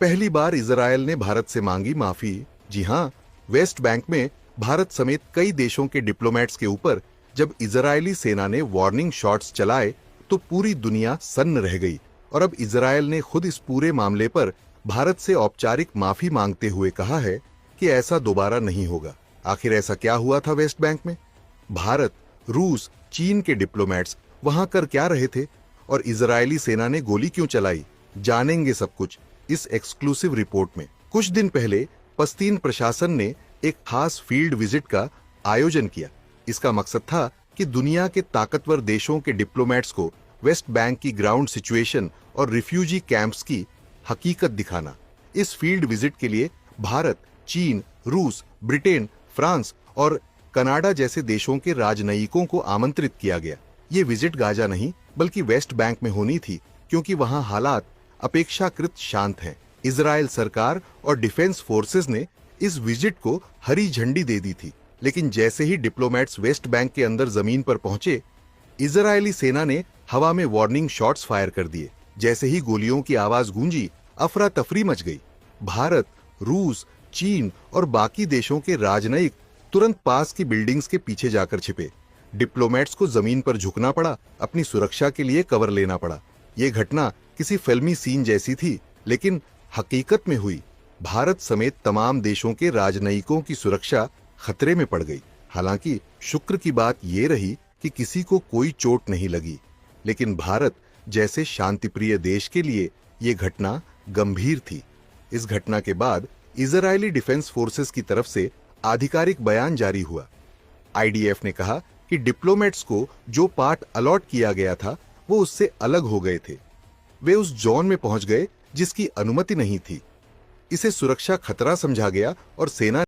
पहली बार इजरायल ने भारत से मांगी माफी। जी हां, वेस्ट बैंक में भारत समेत कई देशों के डिप्लोमेट्स के ऊपर जब इजरायली सेना ने वार्निंग शॉट्स चलाए तो पूरी दुनिया सन्न रह गई और अब इजरायल ने खुद इस पूरे मामले पर भारत से औपचारिक माफी मांगते हुए कहा है कि ऐसा दोबारा नहीं होगा। आखिर ऐसा क्या हुआ था वेस्ट बैंक में? भारत, रूस, चीन के डिप्लोमेट्स वहां कर क्या रहे थे और इजरायली सेना ने गोली क्यों चलाई? जानेंगे सब कुछ इस एक्सक्लूसिव रिपोर्ट में। कुछ दिन पहले पश्तीन प्रशासन ने एक खास फील्ड विजिट का आयोजन किया। इसका मकसद था कि दुनिया के ताकतवर देशों के डिप्लोमेट्स को वेस्ट बैंक की ग्राउंड सिचुएशन और रिफ्यूजी कैंप्स की हकीकत दिखाना। इस फील्ड विजिट के लिए भारत, चीन, रूस, ब्रिटेन, फ्रांस और कनाडा जैसे देशों के राजनयिकों को आमंत्रित किया गया। ये विजिट गाजा नहीं बल्कि वेस्ट बैंक में होनी थी, क्योंकि वहां हालात अपेक्षाकृत शांत हैं। इजरायल सरकार और डिफेंस फोर्सेस ने इस विजिट को हरी झंडी दे दी थी, लेकिन जैसे ही डिप्लोमेट्स वेस्ट बैंक के अंदर जमीन पर पहुंचे, इजरायली सेना ने हवा में वार्निंग शॉट्स फायर कर दिए। जैसे ही गोलियों की आवाज गूंजी, अफरा तफरी मच गई। भारत, रूस, चीन और बाकी देशों के राजनयिक तुरंत पास की बिल्डिंग्स के पीछे जाकर छिपे। डिप्लोमेट्स को जमीन पर झुकना पड़ा, अपनी सुरक्षा के लिए कवर लेना पड़ा। यह घटना किसी फिल्मी सीन जैसी थी, लेकिन हकीकत में हुई। भारत समेत तमाम देशों के राजनयिकों की सुरक्षा खतरे में पड़ गई। हालांकि शुक्र की बात यह रही कि किसी को कोई चोट नहीं लगी, लेकिन भारत जैसे शांतिप्रिय देश के लिए यह घटना गंभीर थी। इस घटना के बाद इजरायली डिफेंस फोर्सेस की तरफ से आधिकारिक बयान जारी हुआ। आईडीएफ ने कहा कि डिप्लोमेट्स को जो पार्ट अलॉट किया गया था वो उससे अलग हो गए थे। वे उस जोन में पहुंच गए जिसकी अनुमति नहीं थी। इसे सुरक्षा खतरा समझा गया और सेना